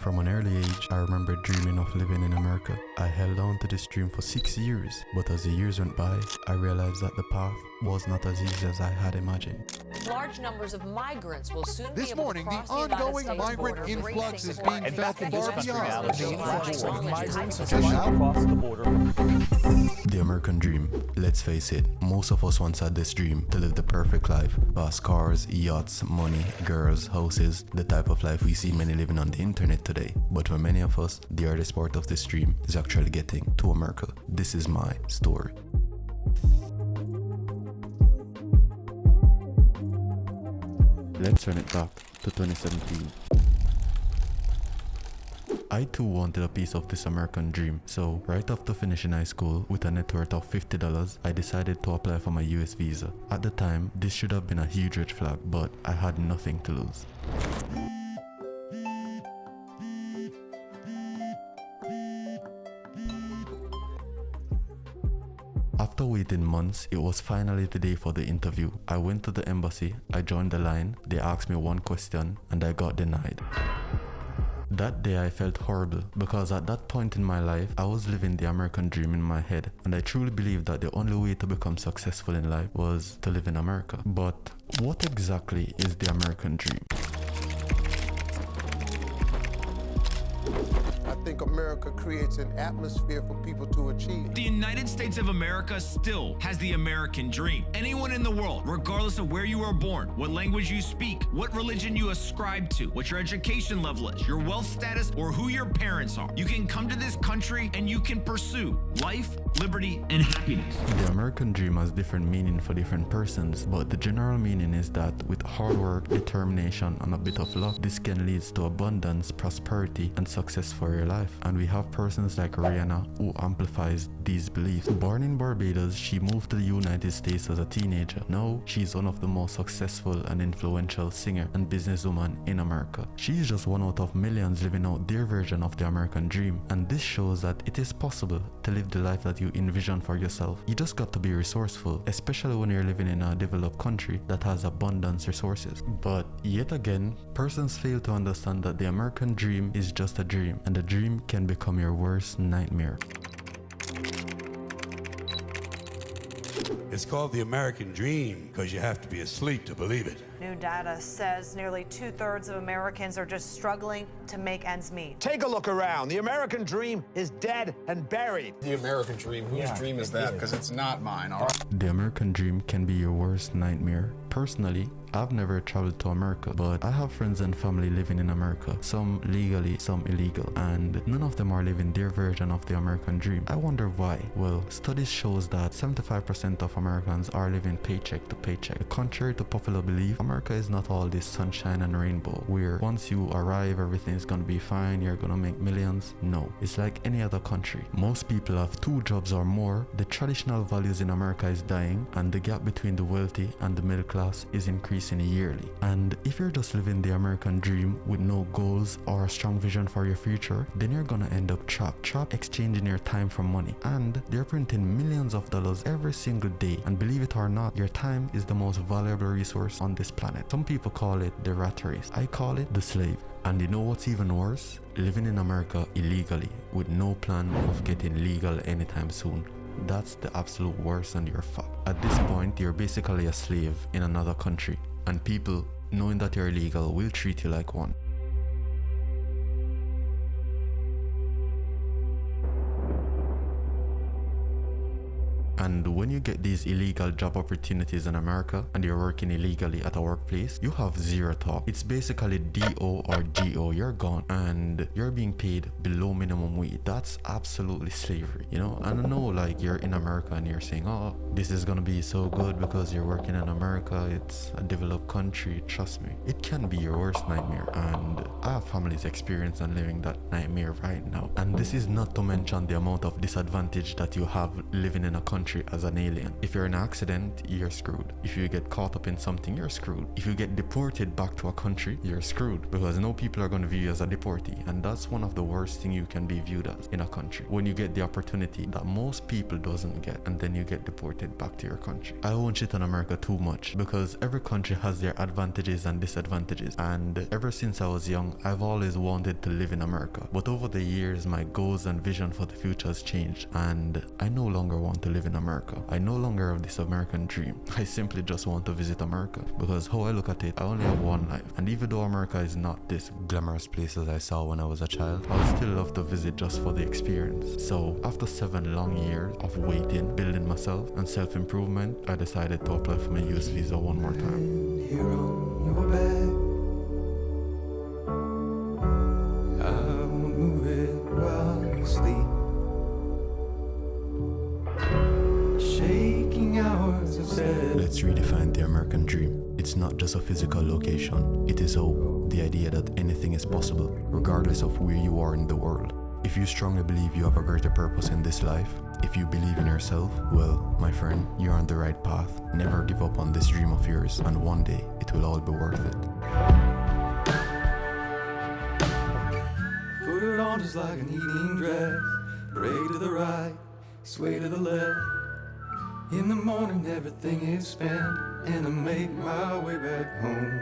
From an early age, I remember dreaming of living in America. I held on to this dream for 6 years, but as the years went by, I realized that the path was not as easy as I had imagined. Large numbers of migrants will soon This morning, the ongoing migrant influx is being felt far beyond The American dream. Let's face it, most of us once had this dream to live the perfect life. Fast cars, yachts, money, girls, houses, the type of life we see many living on the internet today. But for many of us, the hardest part of this dream is actually getting to America. This is my story. Let's turn it back to 2017. I too wanted a piece of this American dream, so right after finishing high school with a net worth of $50, I decided to apply for my US visa. At the time, this should have been a huge red flag, but I had nothing to lose. After waiting months, it was finally the day for the interview. I went to the embassy, I joined the line, they asked me one question, and I got denied. That day I felt horrible because at that point in my life, I was living the American dream in my head, and I truly believed that the only way to become successful in life was to live in America. But what exactly is the American dream? I think America creates an atmosphere for people to achieve. The United States of America still has the American dream. Anyone in the world, regardless of where you were born, what language you speak, what religion you ascribe to, what your education level is, your wealth status, or who your parents are, you can come to this country and you can pursue life, liberty, and happiness. The American dream has different meaning for different persons, but the general meaning is that with hard work, determination, and a bit of luck, this can lead to abundance, prosperity, and success for your life. And we have persons like Rihanna who amplifies these beliefs. Born in Barbados, she moved to the United States as a teenager. Now, she's one of the most successful and influential singer and businesswoman in America. She's just one out of millions living out their version of the American dream. And this shows that it is possible to live the life that you envision for yourself. You just got to be resourceful, especially when you're living in a developed country that has abundant resources. But yet again, persons fail to understand that the American dream is just a dream, and a dream can become your worst nightmare. It's called the American dream because you have to be asleep to believe it. New data says nearly 2/3 of Americans are just struggling to make ends meet. Take a look around. The American dream is dead and buried. The American dream, whose dream is that? Because it's not mine, all right? The American dream can be your worst nightmare. Personally, I've never traveled to America, but I have friends and family living in America, some legally, some illegal, and none of them are living their version of the American dream. I wonder why. Well, studies shows that 75% of Americans are living paycheck to paycheck. Contrary to popular belief, America is not all this sunshine and rainbow, where once you arrive, everything's gonna be fine, you're gonna make millions. No, it's like any other country. Most people have 2 jobs or more, the traditional values in America is dying, and the gap between the wealthy and the middle class is increasing yearly. And if you're just living the American dream with no goals or a strong vision for your future, then you're gonna end up trapped exchanging your time for money. And they're printing millions of dollars every single day, and believe it or not, your time is the most valuable resource on this planet. Some people call it the rat race. I call it the slave. And you know what's even worse? Living in America illegally with no plan of getting legal anytime soon. That's the absolute worst, and you're fucked. At this point, you're basically a slave in another country, and people, knowing that you're illegal, will treat you like one. And when you get these illegal job opportunities in America and you're working illegally at a workplace, you have zero talk. It's basically DO or GO, you're gone, and you're being paid below minimum wage. That's absolutely slavery, you know? And I know, like, you're in America and you're saying, oh, this is gonna be so good because you're working in America, it's a developed country. Trust me, it can be your worst nightmare, and I have families experience and living that nightmare right now. And this is not to mention the amount of disadvantage that you have living in a country country as an alien. If you're in an accident, you're screwed. If you get caught up in something, you're screwed. If you get deported back to a country, you're screwed, because no people are going to view you as a deportee, and that's one of the worst things you can be viewed as in a country. When you get the opportunity that most people doesn't get, and then you get deported back to your country. I won't shit on America too much, because every country has their advantages and disadvantages, and ever since I was young, I've always wanted to live in America. But over the years, my goals and vision for the future has changed, and I no longer want to live in America. I no longer have this American dream. I simply just want to visit America, because how I look at it, I only have one life, and even though America is not this glamorous place as I saw when I was a child, I'll still love to visit just for the experience. So after 7 long years of waiting, building myself, and self-improvement, I decided to apply for my US visa one more time. Here on your back, I won't move it while you sleep. Shaking hours of sad. Let's redefine the American dream. It's not just a physical location, it is hope, the idea that anything is possible, regardless of where you are in the world. If you strongly believe you have a greater purpose in this life, if you believe in yourself, well, my friend, you're on the right path. Never give up on this dream of yours, and one day it will all be worth it. Put it on just like an evening dress. Break to the right, sway to the left. In the morning everything is spent, and I make my way back home.